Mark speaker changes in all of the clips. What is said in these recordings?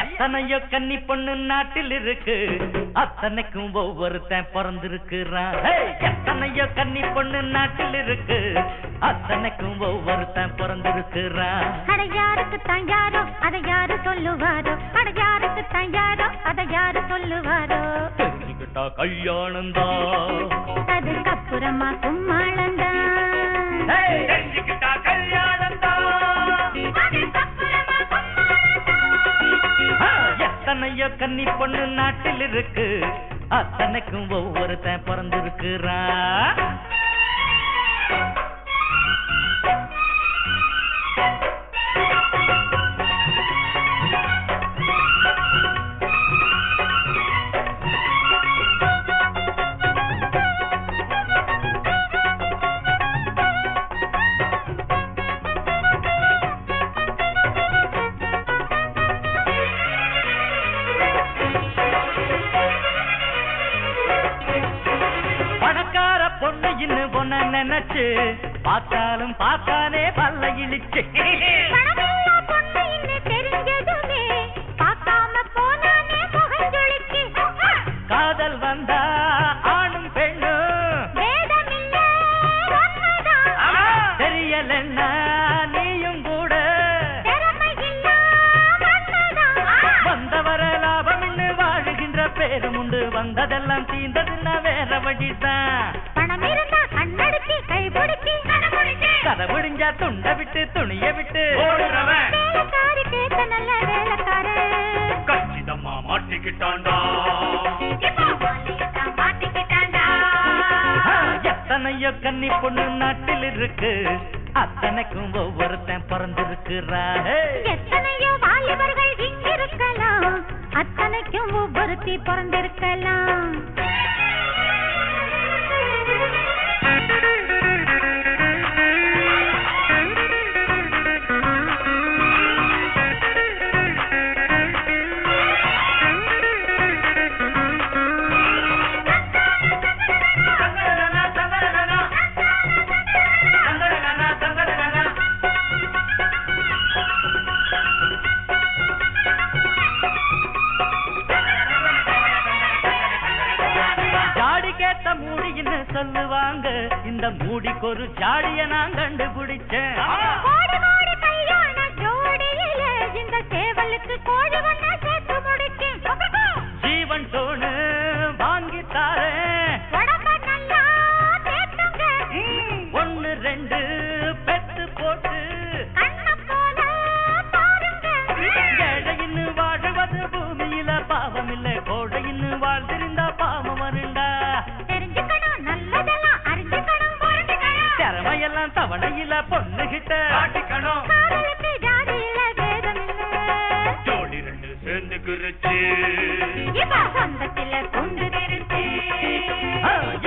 Speaker 1: எத்தனையோ கன்னி பொண்ணு நாட்டில் இருக்கு, அத்தனைக்கும் ஒவ்வொருத்தன் பிறந்திருக்கிறான். எத்தனையோ கன்னி பொண்ணு நாட்டில் இருக்கு, அத்தனைக்கும் ஒவ்வொருத்தன் பிறந்திருக்கிறான்.
Speaker 2: அட யாருக்கு தான் யாரோ அதை யாரு சொல்லுவாரோ, அட யாருக்கு தான் யாரோ அதை யாரு சொல்லுவாரோ.
Speaker 1: தெரிஞ்சுக்கிட்டா கல்யாணம்தான்,
Speaker 2: அதுக்கப்புறமா கும்மாளந்தான்.
Speaker 1: தெரிஞ்சுக்கிட்டா கல்யாணம்தான். எத்தனையோ கன்னி பொண்ணு நாட்டில் இருக்கு, அத்தனைக்கும் ஒவ்வொருத்தன் பிறந்திருக்கிறான். பொண்ணு இன்னும் பொண்ண நினைச்சு பார்த்தாலும் பார்த்தானே பல்ல இழிச்சு. காதல் வந்தா ஆணும் பெண்ணும் தெரியலன்னா நீயும் கூட வந்தவர லாபம் இன்னு வாழுகின்ற பேரும் உண்டு. வந்ததெல்லாம் தீந்ததுன்னா வேற வழிதான். கதை முடிஞ்சா துண்ட விட்டு துணிய விட்டு கச்சிதமா மாட்டிக்கிட்டாண்டா. எத்தனையோ கன்னி பொண்ணு நாட்டில் இருக்கு, அத்தனைக்கும் ஒவ்வொருத்தன் பிறந்திருக்கிறா.
Speaker 2: எத்தனையோ வாலிபர்கள் இங்கிருக்கலாம், அத்தனைக்கும் ஒவ்வொருத்தி பிறந்திருக்கலாம்.
Speaker 1: சொல்லுவாங்க, இந்த மூடிக்கு ஒரு ஜாடிய நான் கண்டுபிடிச்சேன்.
Speaker 2: இந்த சேவலுக்கு கோழி ஒண்ணா சேர்த்து முடிச்சேன்.
Speaker 1: ஜீவன் தோணு வாங்கி தாரேன், ஒன்னு ரெண்டு பெத்து போட்டு ஏழையின்னு வாழ்வது பூமியில பாவம் இல்லை, கோழையின்னு வாழ்ந்திருந்தா பாவம் வருண்டா. திறமையெல்லாம் தவணையில பொண்ணுகிட்ட காட்டிக்கணும். ஜோடி ரெண்டு சேர்ந்து குறிச்சு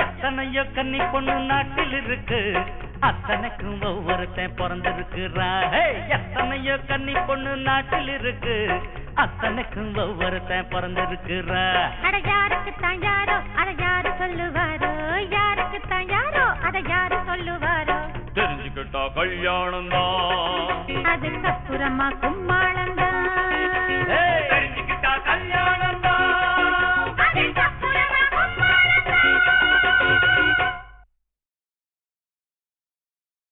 Speaker 1: எத்தனையோ கன்னி பொண்ணு நாட்டில் இருக்கு, அத்தனைக்கும் ஒவ்வொருத்தன் பிறந்திருக்கிறா. எத்தனையோ கன்னி பொண்ணு நாட்டில் இருக்கு, அத்தனைக்கும் ஒவ்வொருத்தன் பிறந்திருக்கிறா.
Speaker 2: அட யாருக்கு தான் யாரோ அதை யாரு சொல்லுவாரோ, யாருக்கு தான் யாரோ அதை யாரு சொல்லுவாரோ.
Speaker 1: தெரிஞ்சுக்கிட்டா கல்யாணம் தான்,
Speaker 2: அதுக்கப்புறமா கும்மாளம் தான்.